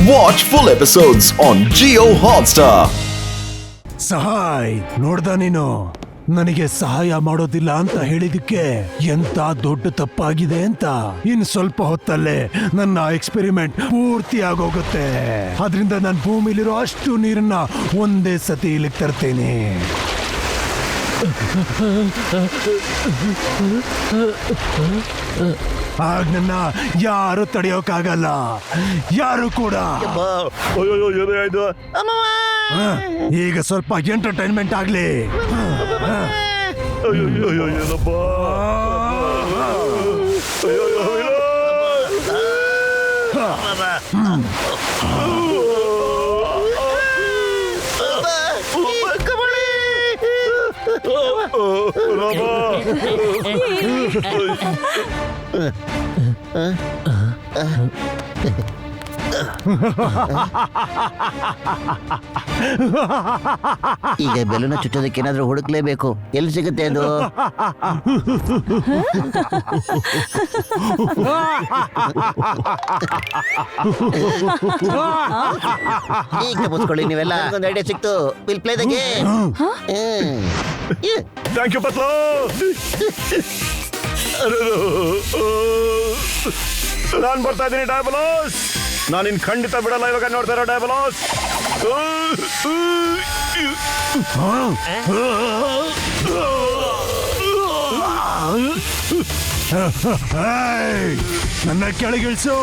Watch full episodes on Jio Hotstar. ಸಹಾಯ್ ನೋಡ್ದ ನೀನು ನನಗೆ ಸಹಾಯ ಮಾಡೋದಿಲ್ಲ ಅಂತ ಹೇಳಿದಕ್ಕೆ ಎಂತ ದೊಡ್ಡ ತಪ್ಪಾಗಿದೆ ಅಂತ ಇನ್ ಸ್ವಲ್ಪ ಹೊತ್ತಲ್ಲೇ ನನ್ನ ಎಕ್ಸ್ಪೆರಿಮೆಂಟ್ ಪೂರ್ತಿ ಆಗೋಗುತ್ತೆ. ಅದರಿಂದ ನಾನು ಭೂಮಿಲಿರೋ ಅಷ್ಟು ನೀರನ್ನ ಒಂದೇ ಸತಿ ಇಲ್ಲಿಗೆ ತರ್ತೇನೆ. ಆಗ ನನ್ನ ಯಾರು ತಡೆಯೋಕ್ಕಾಗಲ್ಲ, ಯಾರು ಕೂಡ. ಈಗ ಸ್ವಲ್ಪ ಎಂಟರ್ಟೈನ್ಮೆಂಟ್ ಆಗ್ಲಿ. ಈಗ ಬೆಲೂನ ಚುಚ್ಚೋದಕ್ಕೆ ಏನಾದ್ರೂ ಹುಡುಕ್ಲೇಬೇಕು. ಎಲ್ಲಿ ಸಿಗುತ್ತೆ ಅದು? ಈಗ ತಪ್ಪಿಸ್ಕೊಳ್ಳಿ ನೀವೆಲ್ಲ. ಒಂದು ಐಡಿಯಾ ಸಿಕ್ತು. Will play the game. Thank you Patlu. ನಾನು ಬರ್ತಾ ಇದ್ದೀನಿ ಡಯಾಬಲೋಸ್. ನಾನು ಇನ್ ಖಂಡಿತ ಬಿಡಲ್ಲ. ಇವಾಗ ನೋಡ್ತಾ ಇರೋ ಡಯಾಬಲೋಸ್. ನನ್ನ ಕೆಳಗಿಳಿಸು.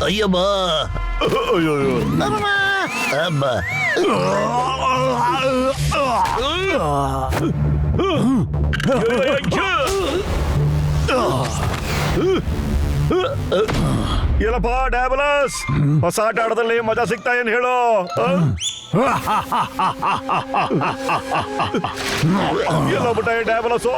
ಅಯ್ಯಬ್ಬ ಅಬ್ಬ. ಏನಪ್ಪ ಡಯಾಬಲಸ್, ಹೊಸ ಆಟ ಆಟದಲ್ಲಿ ಮಜಾ ಸಿಗ್ತಾ ಏನ್ ಹೇಳು? ಎಲ್ಲ ಬಿಟ್ಟ ಡಯಾಬಲಸು.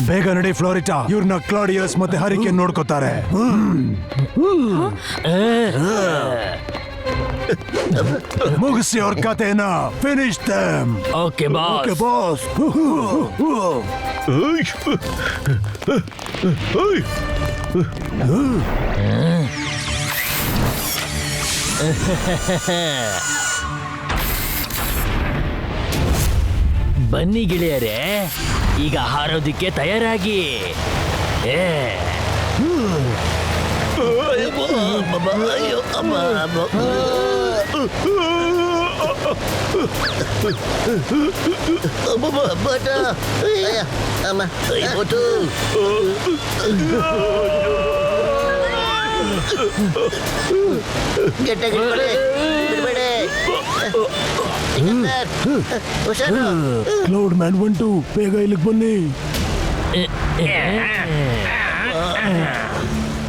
ಬೇಗ ನಡಿ ಫ್ಲೋರಿಟಾ. ಇವ್ರನ್ನ ಕ್ಲಾಡಿಯಸ್ ಮತ್ತೆ ಹರಿಕೇನ್ ನೋಡ್ಕೋತಾರೆ. ಮುಗಿಸಿ ಅವ್ರ ಕಥೆನ. Finish them. Okay boss. Boss. ಬನ್ನಿ ಗೆಳೆಯರೇ, ಈಗ ಹಾರೋದಿಕ್ಕೆ ತಯಾರಾಗಿ. ಕ್ಲೌಡ್ ಮ್ಯಾನ್ 1 ಬೇಗ ಇಲ್ಲಿಗೆ ಬನ್ನಿ.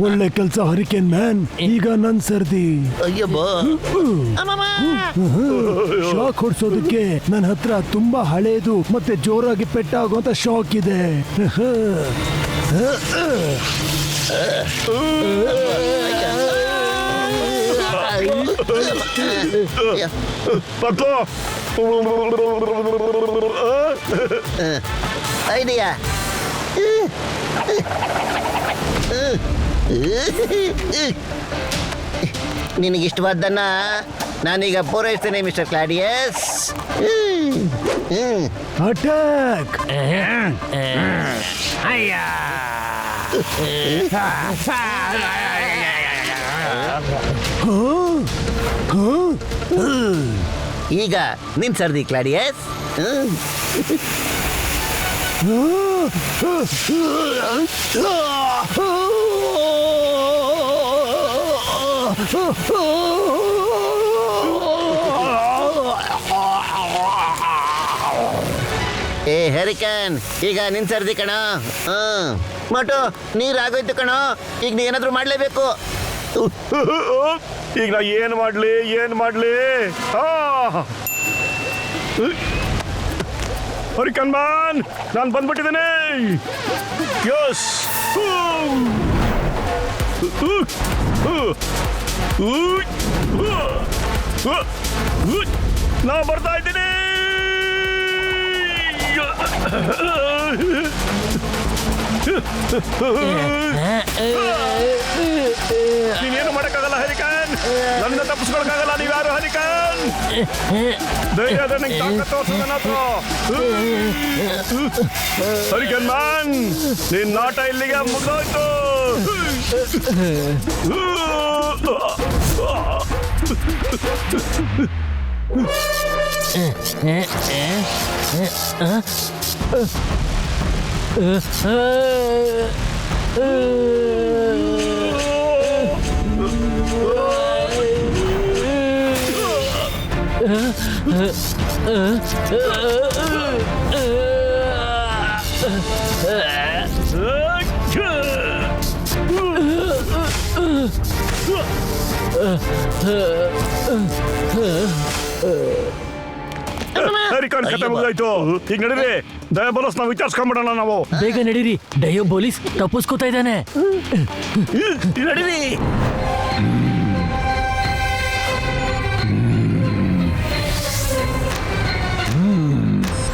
ಒಳ್ಳೆ ಕೆಲಸ ಹರಿಕೇನ್ ಮ್ಯಾನ್. ಈಗ ನನ್ ಸರ್ದಿ. ಶಾಕ್ ಹೊಡ್ಸೋದಕ್ಕೆ ನನ್ನ ಹತ್ರ ತುಂಬಾ ಹಳೇದು ಮತ್ತೆ ಜೋರಾಗಿ ಪೆಟ್ಟಾಗುವಂತ ಶಾಕ್ ಇದೆ. ಪತ್ಲು ಐಡಿಯಾ. ನಿನಗಿಷ್ಟವಾದ್ದನ್ನ ನಾನೀಗ ಪೂರೈಸ್ತೇನೆ ಮಿಸ್ಟರ್ ಕ್ಲಾಡಿಯಸ್. ಅಟ್ಯಾಕ್. ಈಗ ನಿನ್ ಸರ್ದಿ ಕ್ಲಾಡಿಯಸ್. ಏ ಹೆರಿಕನ್, ಈಗ ನಿನ್ ಸರ್ದಿ ಕಣ. ಮಟು ನೀರಾಗೋಯ್ತು ಕಣ. ಈಗ ನೀ ಏನಾದ್ರೂ ಮಾಡ್ಲೇಬೇಕು. ಈಗ ನಾ ಏನ್ ಮಾಡ್ಲಿ? ಹರಿಕನ್ ಮ್ಯಾನ್, ನಾನು ಬಂದ್ಬಿಟ್ಟಿದ್ದೇನೆ. ಯಸ್. ನಾ ಬರ್ತಾ ಇದ್ದೀನಿ. ನೀನೇನು ಮಾಡಕ್ಕಾಗಲ್ಲ ಹರಿಕನ್, ನನ್ನ ತಪ್ಪಿಸ್ಕೊಳಕ್ಕಾಗಲ್ಲ. ನೀವ್ಯಾರು ಹರಿಕನ್? ಧೈರ್ಯದ ನಂಗೆ ತಾಕತ್ತು ತೋರ್ಸು ನನ್ನ ಹತ್ರ. ಹರಿಕನ್ ಮ್ಯಾನ್, ನಿನ್ನ ನಾಟ ಇಲ್ಲಿಗೆ ಮುಗಿದೋಯ್ತು. ಹರಿಕನ್ ಕತೆ ಮುಗಿದಾಯ್ತು. ಈಗ ನಡೀರಿ, ಡಯಾಬೋಲಸ್ ನಾವು ವಿಚಾರಿಸ್ಕೊಂಡ್ಬಿಡೋಣ. ನಾವು ಬೇಗ ನಡೀರಿ, ಡಯಾಬೋಲಿಸ್ ತಪ್ಪಿಸ್ಕೋತಾ ಇದ್ದಾನೆ. ನಡೀರಿ.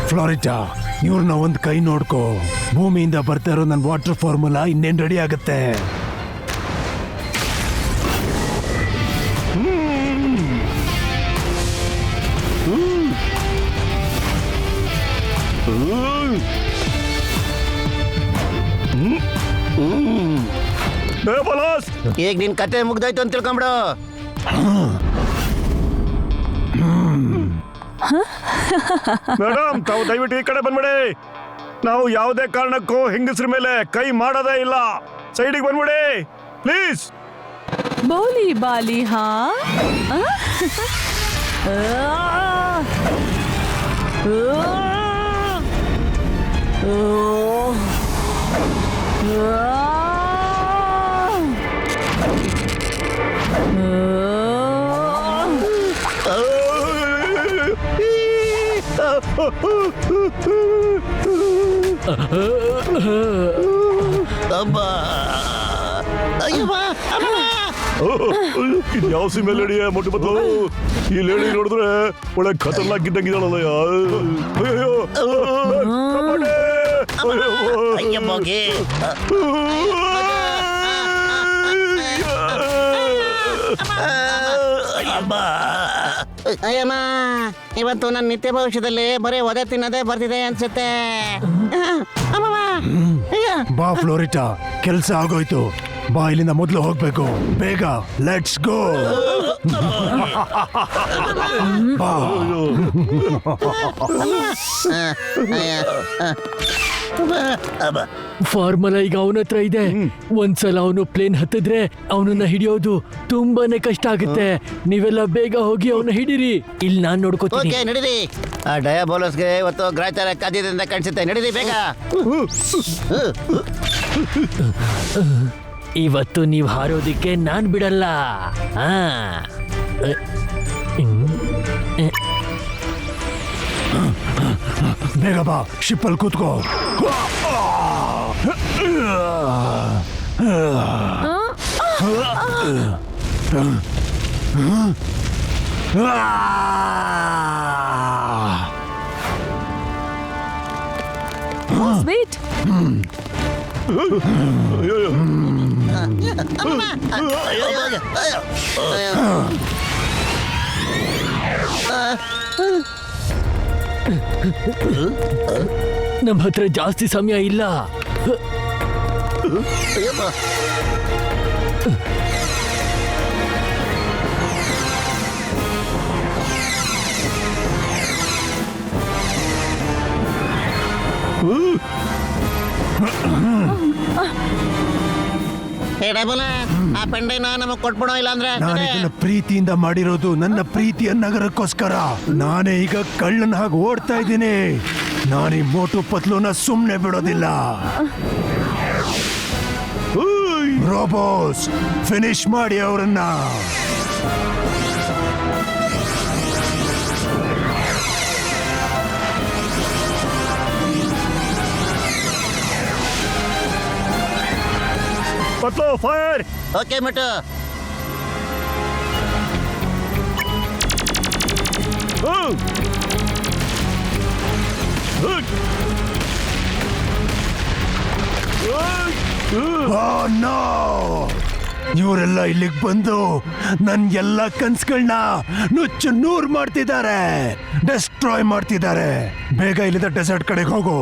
ಫ್ಲಾರಿಟಾ, ಇವ್ರನ್ನ ಒಂದ್ ಕೈ ನೋಡ್ಕೋ. ಭೂಮಿಯಿಂದ ಬರ್ತಾ ಇರೋ ನನ್ನ ವಾಟರ್ ಫಾರ್ಮುಲಾ ಇನ್ನೇನ್ ರೆಡಿ ಆಗುತ್ತೆ. ಡಯಾಬೋಲಸ್, ಈಗ ನಿನ್ ಕತೆ ಮುಗ್ದೋಯ್ತು ಅಂತ ತಿಳ್ಕೊಂಬಿಡು. ಮೇಡಮ್, ತಾವು ದಯವಿಟ್ಟು ಈ ಕಡೆ ಬಂದ್ಬಿಡಿ. ನಾವು ಯಾವುದೇ ಕಾರಣಕ್ಕೂ ಹೆಂಗಸ್ರ ಮೇಲೆ ಕೈ ಮಾಡೋದೇ ಇಲ್ಲ. ಸೈಡಿಗೆ ಬಂದ್ಬಿಡಿ ಪ್ಲೀಸ್. ಬೋಲಿ ಬಾಲಿ ಹಾ ಇದು ಯಾವ ಸಿಮೆ ಲೇಡಿಯ ಮೊಟ್ಟ ಮೊದಲು? ಈ ಲೇಡಿ ನೋಡಿದ್ರೆ ಒಳ್ಳೆ ಖತರ್ನಾಕ್ ಇದ್ದಂಗಿದ್ದಾಳಲ್ಲ. ಅಯ್ಯೋ, ಅಯ್ಯ ಬೋಗಿ. ಅಯ್ಯಮ್ಮ, ಇವತ್ತು ನನ್ನ ನಿತ್ಯ ಭವಿಷ್ಯದಲ್ಲಿ ಬರೀ ಒದೆ ತಿನ್ನೋದೇ ಬರ್ತಿದೆ ಅನ್ಸುತ್ತೆ. ಬಾ ಫ್ಲೋರಿಟಾ, ಕೆಲ್ಸ ಆಗೋಯ್ತು. ಬಾ, ಇಲ್ಲಿಂದ ಮೊದಲು ಹೋಗ್ಬೇಕು. ಬೇಗ, ಲೆಟ್ಸ್ ಗೋ. ಬಾ. ಫಾರ್ಮುಲಾ ಈಗ ಅವನ ಹತ್ರ ಇದೆ. ಒಂದ್ಸಲ ಅವನು ಪ್ಲೇನ್ ಹತ್ತಿದ್ರೆ ಅವನನ್ನ ಹಿಡಿಯೋದು ತುಂಬಾನೇ ಕಷ್ಟ ಆಗುತ್ತೆ. ನೀವೆಲ್ಲ ಬೇಗ ಹೋಗಿ ಅವನ್ನ ಹಿಡೀರಿ, ಇಲ್ಲಿ ನಾನ್ ನೋಡ್ಕೋತೀನಿ. ಓಕೆ, ನಡೀರಿ. ಆ ಡಯಾಬೋಲಸ್ಗೆ ಇವತ್ತು ಗ್ರಾಚಾರ ಕಾದಿದೆ ಅಂತ ಕಾಣಿಸುತ್ತೆ. ನಡೀರಿ ಬೇಗ. ಇವತ್ತು ನೀವ್ ಹಾರೋದಿಕ್ಕೆ ನಾನ್ ಬಿಡಲ್ಲ. ಬೇಗ ಬಾ, ಶಿಪ್ಪಲ್ಲಿ ಕೂತ್ಕೋ. ಸ್ವೀಟ್ ನಮ್ಮ ಹತ್ರ ಜಾಸ್ತಿ ಸಮಯ ಇಲ್ಲ. ಆ ಪೆಂಡೆನ ನಮಗ್ ಕೊಟ್ಬಿಡೋ, ಇಲ್ಲ ಅಂದ್ರೆ ನಾನು ಇದನ್ನ ಪ್ರೀತಿಯಿಂದ ಮಾಡಿರೋದು, ನನ್ನ ಪ್ರೀತಿಯ ನಗರಕ್ಕೋಸ್ಕರ. ನಾನೇ ಈಗ ಕಳ್ಳನ ಹಾಗೆ ಓಡ್ತಾ ಇದ್ದೀನಿ. ನಾನೀ ಮೋಟು ಪತ್ಲೂನ ಸುಮ್ನೆ ಬಿಡೋದಿಲ್ಲ. ರೋಬೋಸ್, ಫಿನಿಶ್ ಮಾಡಿ ಅವರನ್ನ. ಫೈರ್. ಓಕೆ ಮಟ್ಟು. ಇವರೆಲ್ಲ ಇಲ್ಲಿಗೆ ಬಂದು ನನ್ ಎಲ್ಲ ಕನ್ಸುಗಳನ್ನ ನುಚ್ಚು ನೂರ್ ಮಾಡ್ತಿದ್ದಾರೆ, ಡೆಸ್ಟ್ರಾಯ್ ಮಾಡ್ತಿದ್ದಾರೆ. ಬೇಗ ಇಲ್ಲಿಂದ ಡೆಸರ್ಟ್ ಕಡೆಗೆ ಹೋಗು.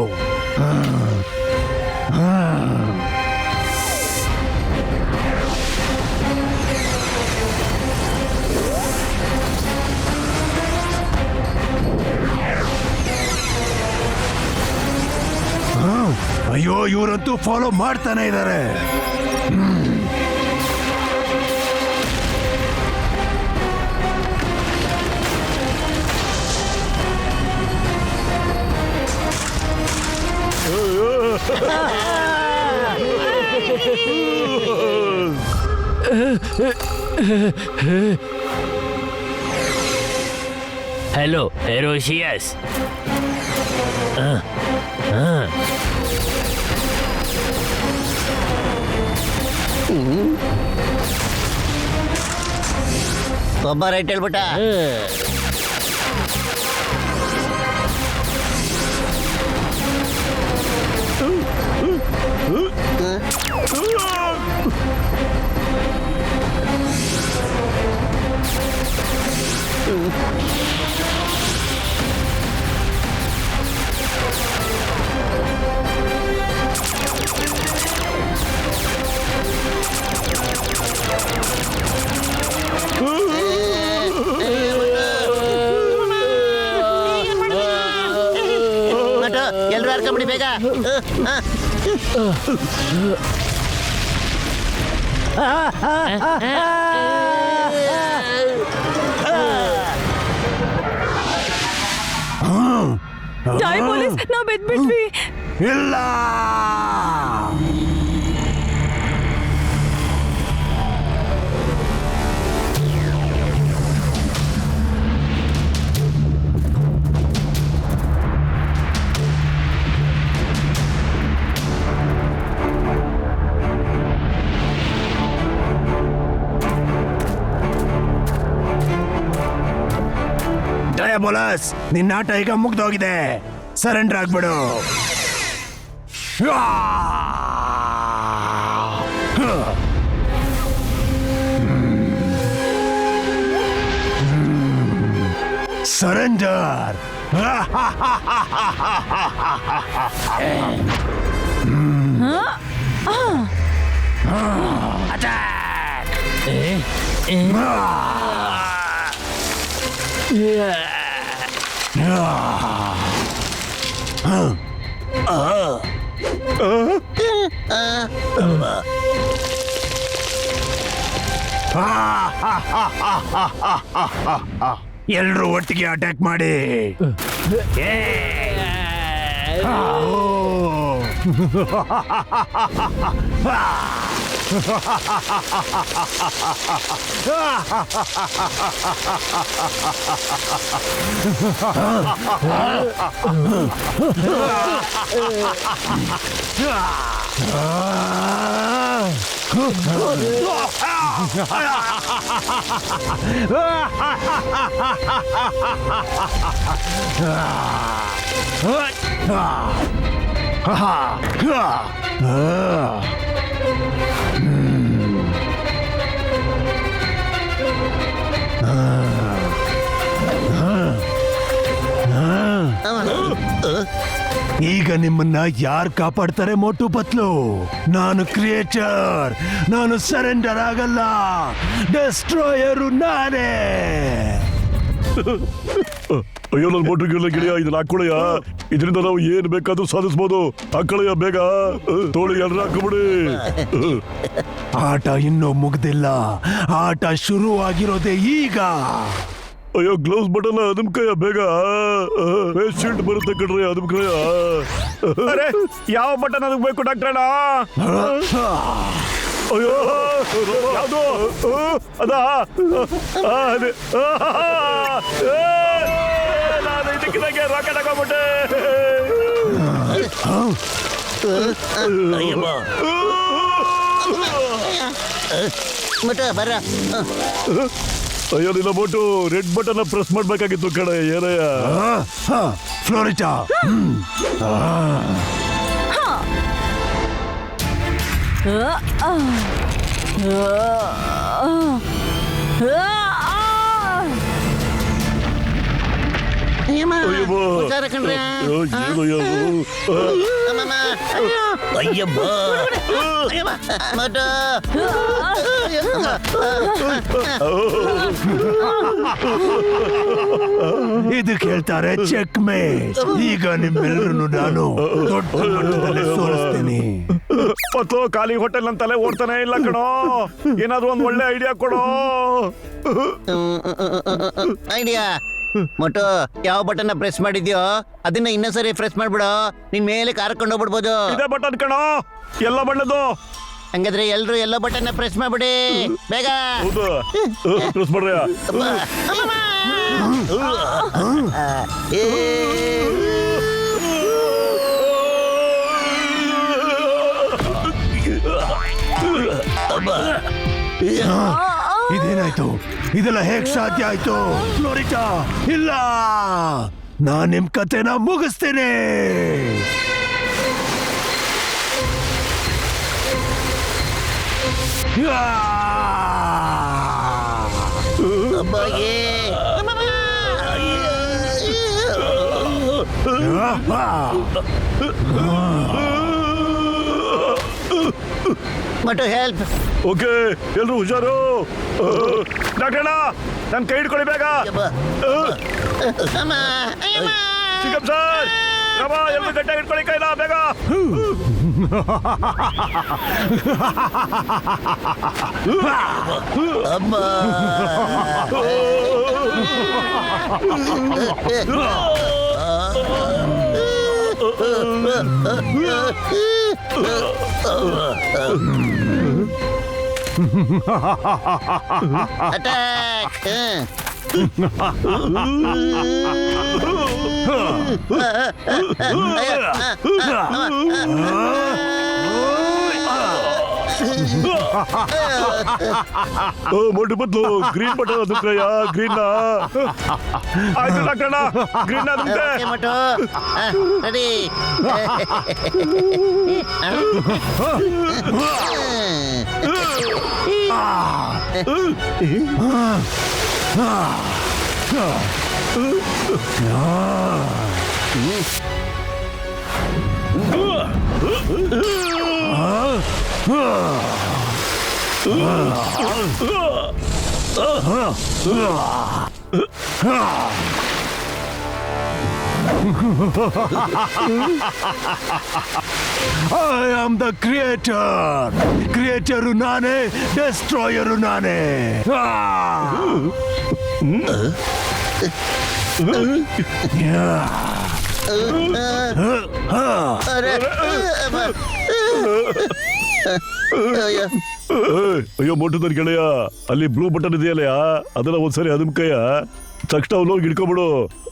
ಅಯ್ಯೋ, ಇವರಂತೂ ಫಾಲೋ ಮಾಡ್ತಾನೆ ಇದ್ದಾರೆ. ಹಲೋ ಹೆರೋಶಿಯಸ್. ಒಬ್ಬ ರೈಟ್ ಹೇಳ್ಬಿಟ್ಟ. ಎಲ್ರು ಹರ್ಕೊಂಬಿಡಿ ಬೇಗ. ಜೈ ಪೊಲೀಸ್, ನಾವ್ ಬೆದ್ಬಿಟ್ವಿ. ಇಲ್ಲ, ಡಯಾಬೋಲಸ್, ನಿನ್ನ ಆಟ ಈಗ ಮುಗ್ದೋಗಿದೆ. ಸರೆಂಡರ್ ಆಗ್ಬಿಡು. ಸರೆಂಡರ್. ಎಲ್ರೂ ಒಟ್ಟಿಗೆ ಅಟ್ಯಾಕ್ ಮಾಡಿ. ಈಗ ನಿಮ್ಮನ್ನ ಯಾರು ಕಾಪಾಡ್ತಾರೆ ಮೋಟು ಪತ್ಲು? ನಾನು ಕ್ರಿಯೇಟರ್, ನಾನು ಸರೆಂಡರ್ ಆಗಲ್ಲ. ಡೆಸ್ಟ್ರಾಯರು ನಾನೇ. ಅಯ್ಯೋ, ನನ್ನ ಮೋಟ್ರಿಗೆಲ್ಲ ಗಿಳಿಯ ಇದನ್ನ ಹಾಕೊಳ್ಳಯ್ಯ. ಇದರಿಂದ ನಾವು ಏನ್ ಬೇಕಾದ್ರೂ ಸಾಧಿಸ್ಬೋದು. ಹಾಕೊಳ್ಳಯ್ಯ ಬೇಗ. ತೋಳಿ ಎಲ್ಲರೂ ಹಾಕೊಂಬಿಡಿ. ಆಟ ಇನ್ನೂ ಮುಗ್ದಿಲ್ಲ. ಆಟ ಶುರುವಾಗಿರೋದೇ ಈಗ. ಅಯ್ಯೋ, ಗ್ಲೌಸ್ ಬಟನ್ ಅದಮ್ಕಯ್ಯ ಬೇಗ. ಫೇಸ್ ಶೀಲ್ಡ್ ಬರುತ್ತೆ ಕಣ್ರಿ, ಅದಮ್ಕಯ್ಯ. ಅರೆ, ಯಾವ ಬಟನ್ ಅದಕ್ಕೆ ಬೇಕು ಡಾಕ್ಟ್ರಣ್ಣ? ಅಯ್ಯೋ, ಯಾವುದು ಅದಾ? ಅದೇ ನಾನು ಇದಕ್ಕಿದಂಗೆ ರಾಕೆಟ್ ಹಾಕೊಂಡ್ಬಿಟ್ಟೆ. ಮಟ ಬರ್ರ. ಅಯ್ಯೋ ನಿನ್ನ ಬೋಟು ರೆಡ್ ಬಟನ್ ಪ್ರೆಸ್ ಮಾಡ್ಬೇಕಾಗಿತ್ತು ಕಡೆ ಏನಯ್ಯ. ಫ್ಲೋರಿಟಾ. ಅಯ್ಯಬ್ಬಾ. ಹುಷಾರ ಕಣ್ರೆ. ಅಯ್ಯೋ, ಏನು ಇದು? ಅಮ್ಮಮ್ಮ, ಅಯ್ಯೋ. ಅಯ್ಯಬ್ಬ. ಅಯ್ಯಮ್ಮ, ಮೋಟು. ಇದಕ್ಕೆ ಹೇಳ್ತಾರೆ ಚೆಕ್ ಮೇಟ್. ಈಗ ನಿಮ್ಮೆಲ್ಲರನ್ನು ನಾನು ದೊಡ್ಡ ಮಟ್ಟದಲ್ಲಿ ಸೋಲಿಸ್ತೀನಿ. ಮತ್ತು ಖಾಲಿ ಹೋಟೆಲ್ ಅಂತಲೇ ಓಡ್ತಾನೆ ಇಲ್ಲ ಕಣೋ. ಏನಾದ್ರು ಒಂದ್ ಒಳ್ಳೆ ಐಡಿಯಾ ಕೊಡೋ. ಐಡಿಯಾ. ಮೊಟ್ಟು ಯಾವ ಬಟನ್ ಪ್ರೆಸ್ ಮಾಡಿದ್ಯೋ ಅದನ್ನ ಇನ್ನೊಂದ್ಸರಿ ಪ್ರೆಸ್ ಮಾಡ್ಬಿಡು. ನಿನ್ ಮೇಲೆ ಕಾರಕೊಂಡು ಹೋಗ್ಬಿಡ್ಬೋದು. ಇದೇ ಬಟನ್ ಕಣೋ, ಎಲ್ಲ ಬಣ್ಣದ್ದು. ಹಂಗಾದ್ರೆ ಎಲ್ರು ಎಲ್ಲೋ ಬಟನ್ ಪ್ರೆಸ್ ಮಾಡ್ಬಿಡಿ ಬೇಗ. ಹೌದು, ಪ್ರೆಸ್ ಮಾಡ್ರಿ. ಇದೇನಾಯ್ತು? ಇದೆಲ್ಲ ಹೇಗ್ ಸಾಧ್ಯ ಆಯ್ತು? ಫ್ಲೋರಿಟಾ, ಇಲ್ಲ, ನಾನ್ ನಿಮ್ ಕತೆನ ಮುಗಿಸ್ತೇನೆ. ಮೊಟ್ಟು ಹೆಲ್ಪ್. ಓಕೆ, ಎಲ್ರು ಹುಷಾರು. ಡಾಕ್ಟರ್ ನನ್ ಕೈ ಹಿಡ್ಕೊಳ್ಳಿ ಬೇಗ. ಚಿಕಪ್ ಸರ್, ರಮ ಎಲ್ರು ಗಟ್ಟಾಗಿ ಹಿಡ್ಕೊಳ್ಳಿ ಕೈನ ಬೇಗ. ಅಟ್ಯಾಕ್. ಮೊಟ್ಟು ಬದ್ಲು ಗ್ರೀನ್ ಬಟನ್ ಅದು ಕಯ್ಯ. ಗ್ರೀನ್ ಆಯ್ತು ಡಾಕ್ಟರ್, ಗ್ರೀನ್ ಅದಂತೆ. Motu ready. I am the creator. Creator ನಾನೇ, ಡೆಸ್ಟ್ರಾಯರು ನಾನೇ. ಅಯ್ಯೋ ಮೊಟ್ಟು ನನ್ ಗೆಳೆಯ, ಅಲ್ಲಿ ಬ್ಲೂ ಬಟನ್ ಇದೆಯಲ್ಲ, ಅದನ್ನ ಒಂದ್ಸರಿ ಅದಮ್ಕಯ್ಯ ತಕ್ಷಣ ಅವ್ನು ಹೋಗಿ ಹಿಡ್ಕೊಬಿಡು.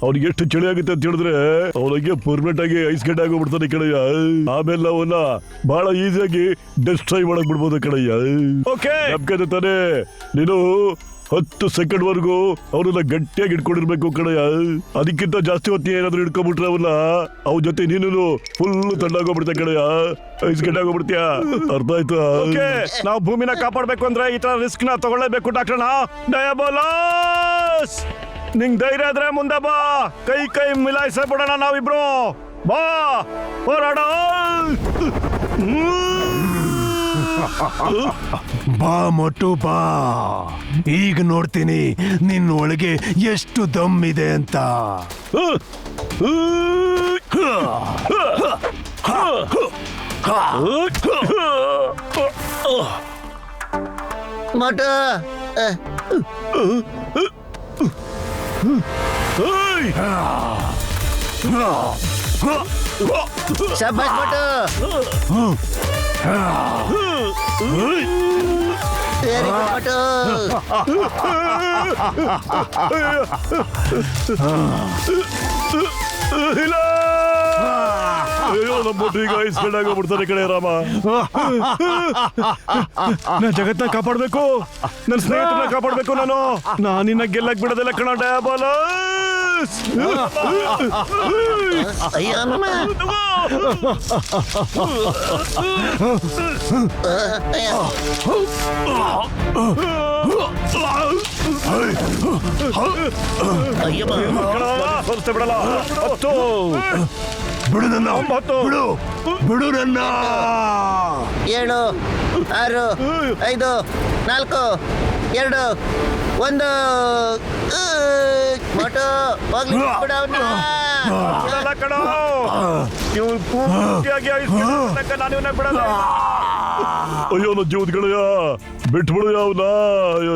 ಅವ್ನಿಗೆ ಎಷ್ಟು ಚಳಿ ಆಗುತ್ತೆ ಅಂತ ಹೇಳಿದ್ರೆ ಅವನಿಗೆ ಪರ್ಮನೆಂಟ್ ಆಗಿ ಐಸ್ ಗಡ್ಡೆ ಆಗೋಗ್ಬಿಡ್ತಾನೆ ಕಣಯ್ಯ. ಆಮೇಲೆ ಅವನ್ನ ಬಹಳ ಈಸಿಯಾಗಿ ಡೆಸ್ಟ್ರಾಯ್ ಮಾಡಕ್ ಬಿಡ್ಬೋದು ಕಣಯ್ಯ. ಓಕೆ ತಾನೆ, ನೀನು 10 ಸೆಕೆಂಡ್ ವರ್ಗು ಅವ್ರನ್ನ ಗಟ್ಟಿಯಾಗಿ ಹಿಡ್ಕೊಂಡಿರ್ಬೇಕು ಕಣಯ್ಯ. ಅದಕ್ಕಿಂತ ಜಾಸ್ತಿ ಹೊತ್ತು ಏನಾದ್ರು ಹಿಡ್ಕೊಂಡ್ಬಿಟ್ರೆ ಅವನ್ನ ಅವ್ರ ಜೊತೆ ನೀನು ಫುಲ್ ತಣ್ಣಾಗೋಗ್ಬಿಡ್ತಾ ಕಣಯ್ಯ. ಐಸ್ ಗಡ್ಡೆ ಆಗೋಗ್ಬಿಡ್ತೀಯ. ಅರ್ಥ ಆಯ್ತಾ? ನಾವು ಭೂಮಿನ ಕಾಪಾಡ್ಬೇಕು ಅಂದ್ರೆ ಈ ತರ ರಿಸ್ಕ್ ನ ತಗೊಳ್ಳೇಬೇಕು ಡಾಕ್ಟರ್ನ. ಡಯಾಬೋಲಾಸ್, ನಿಂಗ್ ಧೈರ್ಯ ಇದ್ರೆ ಮುಂದೆ ಬಾ. ಕೈ ಕೈ ಮಿಲಾಯಿಸ ಬಿಡೋಣ ನಾವಿಬ್ರು. ಬಾ ಹೋರಾಡ. ಬಾ ಮೊಟ್ಟು ಬಾ. ಈಗ ನೋಡ್ತೀನಿ ನಿನ್ನ ಒಳಗೆ ಎಷ್ಟು ದಮ್ ಇದೆ ಅಂತ. ಮೊಟ್ಟು ಶಬ್ಬಾಸ್ ಮೊಟ್ಟು. Very good Motu. ಇಲ್ಲ ಅಯ್ಯೋ ನಮ್ಮ ಮೋಟು ಈಗ ಐಸ್ ಗಡ್ಡೆ ಆಗೋಗ್ಬಿಡ್ತಾನೆ ಕಡೆ ರಾಮ. ನಾ ಜಗತ್ನ ಕಾಪಾಡ್ಬೇಕು, ನನ್ನ ಸ್ನೇಹಿತರನ್ನ ಕಾಪಾಡ್ಬೇಕು. ನಾನು ನಿನ್ನ ಗೆಲ್ಲಕ್ ಬಿಡೋದಿಲ್ಲ ಕಣ ಡಯಾಬೋಲಸ್. ಅಯ್ಯೋ ಮಾಮ. ಅಯ್ಯೋ ಸೋಲ್ತೆ ಬಿಡಲ್ಲ. 10 ಬಿಡು ನನ್ನ 9 ಬಿಡು ಬಿಡು ನನ್ನ 7 6 5 4 2 1. ಮೋಟು ಹೋಗ್ಲಿ ಬಿಡು ಅವ್ನ. ಬಿಡಲ್ಲ ಕಣ. ನೀವು ಪೂರ್ತಿಯಾಗಿ ಐಸ್ ಗಡ್ಡೆ ತನಕ ನಾನು ಇವನ್ನ ಬಿಡಲ್ಲ. ಅಯ್ಯೋ ನನ್ನ ಜೀವದ ಗೆಳೆಯ ಬಿಟ್ಬಿಡು ಅವನ. ಅಯ್ಯೋ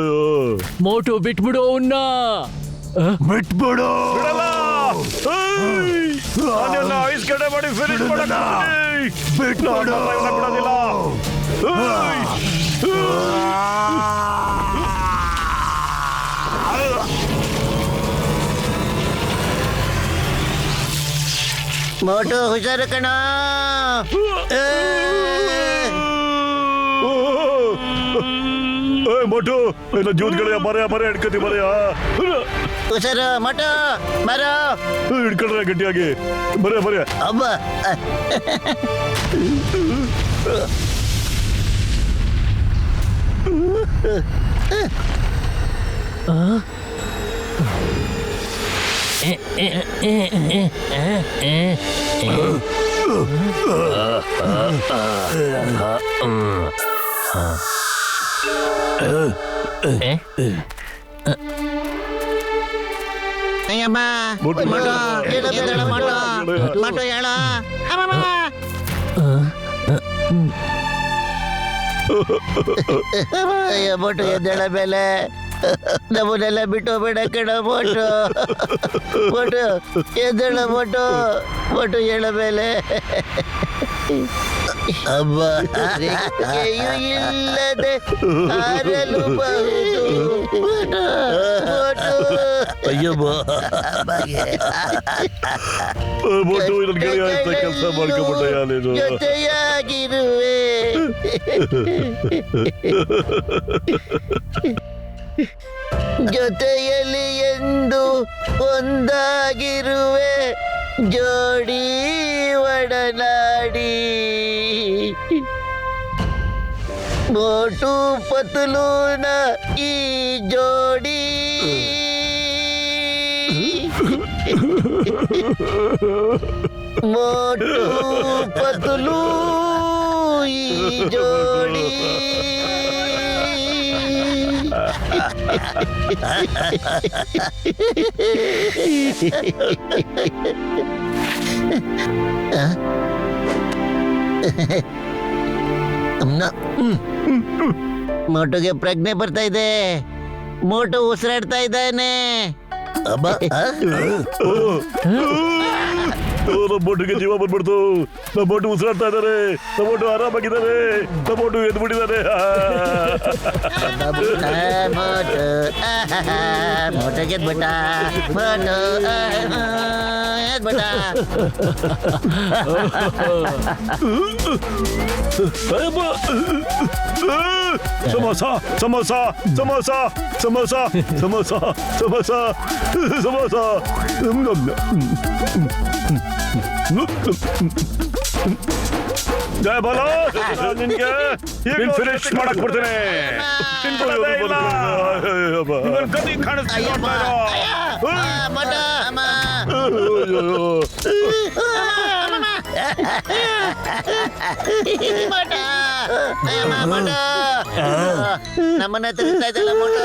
ಮೋಟು ಬಿಟ್ಬಿಡು ಅವನ್ನ. ಬಿಟ್ಬಿಡು. ಬಿಡಲ್ಲ. ನಾನಿನ್ನ ಐಸ್ ಗಡ್ಡೆ ಮಾಡಿ ಫಿನಿಶ್ ಮಾಡಕ್ಕೆ ಬಿಟ್ಬಿಡು. ಬಿಡೋದಿಲ್ಲ. ಮೋಟು ಹುಷಾರು ಕಣ. ಮೋಟು ಇಲ್ಲ ಜೂದ್ ಗೆಳೆಯ ಬರ ಹಿಡ್ಕತಿ ಬರೆಯ ಹುಷಾರು ಮೋಟು ಬರೋ. ಹಿಡ್ಕೊಂಡ್ರೆ ಗಟ್ಟಿಯಾಗಿ ಬರೆಯ ಅಬ್ಬ. ಅಯ್ಯಮ್ಮ ಮೋಟು, ಮೋಟು ಹೇಳು ಬೇಡ ಮೋಟು. ಮೋಟು ಹೇಳ. ಅಯ್ಯೋ ಮೋಟು ಎದ್ದೇಳ ಮೇಲೆ ನಮ್ಮನ್ನೆಲ್ಲ ಬಿಟ್ಟು ಬೇಡ ಕಣ ಮೋಟು. ಮೋಟು ಎದ್ದೇಳ ಮೋಟು. ಮೋಟು ಹೇಳ ಮೇಲೆ ಅಬ್ಬ ರೆಕ್ಕೆಯೂ ಇಲ್ಲದೆ ಹಾರಲುಬಹುದು. ಅಯ್ಯೋ ಮೋಟು ನನ್ನ ಗೆಳೆಯ ಅಂತ ಕೆಲಸ ಮಾಡ್ಕೊಂಡ್ಬಿಟ್ಟಯ್ಯ ನೀನು. ಜೊತೆಯಾಗಿರುವೆ. ಜೊತೆಯಲ್ಲಿ ಎಂದು ಒಂದಾಗಿರುವೆ ಜೋಡಿ ಒಡನಾಡಿ. ಮೋಟು ಪತಲೂನ ಈ ಜೋಡಿ. ಮೋಟು ಪತಲೂ ಈ ಜೋಡಿ. ಮೋಟುಗೆ ಪ್ರಜ್ಞೆ ಬರ್ತಾ ಇದೆ. ಮೋಟು ಉಸಿರಾಡ್ತಾ ಇದ್ದಾನೆ. ನಮ್ಮ ಬೋಟಿಗೆ ಜೀವ ಬಂದ್ಬಿಡ್ತು. ನಮ್ಮ ಬೋಟು ಉಸಿರಾಡ್ತಾ ಇದ್ದಾರೆ. ನಮ್ಮ ಬೋಟು ಆರಾಮಾಗಿದ್ದಾರೆ. ನಮ್ಮ ಬೋಟು ಎದ್ಬಿಟ್ಟಿದ್ದಾರೆ. ಮೋಟು ಮೋಟು ಗೆದ್ಬಿಟ್ಟ. ಮೋಟು ಎದ್ಬಿಟ್ಟ. ಸಮೋಸ ಸಮೋಸ ಸಮೋಸ ಸಮೋಸ ಸಮೋಸ ಸಮೋಸ ಸಮೋಸ. ಜಯ ಬಾಲ ನಿನ್ಗೆ ಫಿನಿಶ್ ಮಾಡಕ್ ಬಿಡ್ತೇನೆ. ಗತಿ ಕಾಣಿಸ್ತಾ ಮೋಟು ಅಮ್ಮ. ನಮ್ಮನ್ನ ತಿರುಗ್ತಾ ಇದ್ದಲ್ಲ ಮೋಟು.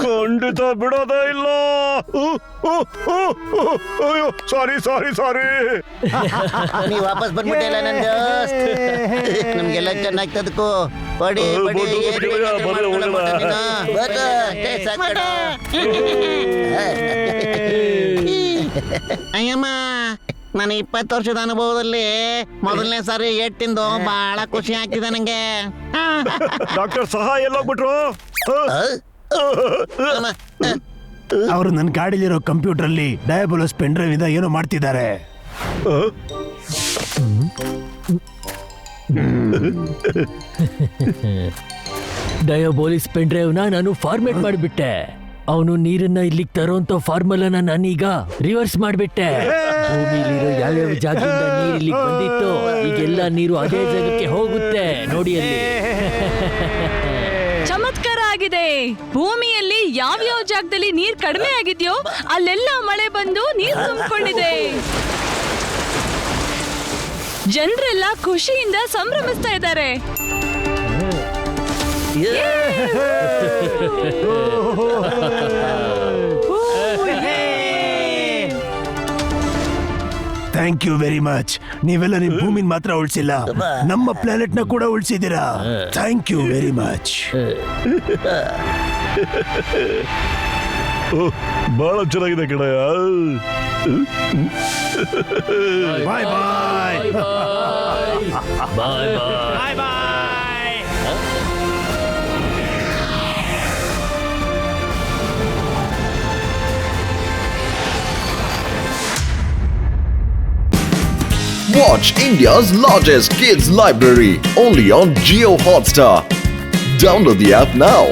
ಖಂಡಿತ ಬಿಡೋದೇ ಇಲ್ಲ. ಅಯ್ಯೋ ಸಾರಿ ಸಾರಿ ಸಾರಿ. ನೀವ್ ವಾಪಸ್ ಬಂದ್ಬಿಟ್ಟಿಲ್ಲ ನನ್ ದೋಸ್ತ್. ನಮ್ಗೆಲ್ಲ ಚೆನ್ನಾಗ್ತದಕ್ಕೂ ಬಡಿ ಬಡಿ ಅಯ್ಯಮ್ಮ ನನ್ನ 20 ವರ್ಷದ ಅನುಭವದಲ್ಲಿ ಮೊದಲನೇ ಸಾರಿ ಏಟ್ ತಿಂದು ಬಹಳ ಖುಷಿ ಆಗ್ತಿದೆ ನಂಗೆ. ಡಾಕ್ಟರ್ ಸಹಾಯ ಎಲ್ಲೋಗ್ಬಿಟ್ರು? ಅವರು ನನ್ನ ಗಾಡಿಲಿರೋ ಕಂಪ್ಯೂಟರ್ ಅಲ್ಲಿ ಡಯಾಬೋಲಸ್ ಪೆನ್ ಡ್ರೈವ್ ಇಂದ ಏನೋ ಮಾಡ್ತಿದ್ದಾರೆ. ಡಯಾಬೋಲಿಸ್ ಪೆನ್ ಡ್ರೈವ್ ನಾನು ಫಾರ್ಮೇಟ್ ಮಾಡಿಬಿಟ್ಟೆ. ಅವನು ನೀರನ್ನ ಇಲ್ಲಿಗೆ ತರೋಂತ ಫಾರ್ಮುಲಾನ ನಾನೀಗ ರಿವರ್ಸ್ ಮಾಡ್ಬಿಟ್ಟೆ. ಭೂಮಿಲಿರೋ ಯಾವ್ಯಾವ ಜಾಗದಿಂದ ನೀರು ಇಲ್ಲಿಗೆ ಬಂದಿತ್ತು, ಈಗೆಲ್ಲ ನೀರು ಅದೇ ಜಾಗಕ್ಕೆ ಹೋಗುತ್ತೆ. ನೋಡಿ ಅಲ್ಲಿ. ಚಮತ್ಕಾರ ಆಗಿದೆ. ಭೂಮಿಯಲ್ಲಿ ಯಾವ್ಯಾವ ಜಾಗದಲ್ಲಿ ನೀರ್ ಕಡಿಮೆ ಆಗಿದ್ಯೋ ಅಲ್ಲೆಲ್ಲ ಮಳೆ ಬಂದು ನೀರು ತುಂಬಿಕೊಂಡಿದೆ. ಜನರೆಲ್ಲ ಖುಷಿಯಿಂದ ಸಂಭ್ರಮಿಸ್ತಾ ಇದ್ದಾರೆ. Thank you very much. ನೀವೆಲ್ಲ ನಿಮ್ ಭೂಮಿನ ಮಾತ್ರ ಉಳಿಸಿಲ್ಲ, ನಮ್ಮ ಪ್ಲಾನೆಟ್ ನ ಕೂಡ ಉಳಿಸಿದ್ದೀರಾ. Thank you very much. ಬಹಳ ಚೆನ್ನಾಗಿದೆ ಕಣಯ್ಯ. ಬಾಯ್ ಬಾಯ್. ಬಾಯ್ ಬಾಯ್. Watch India's largest kids library only on Jio Hotstar. Download the app now.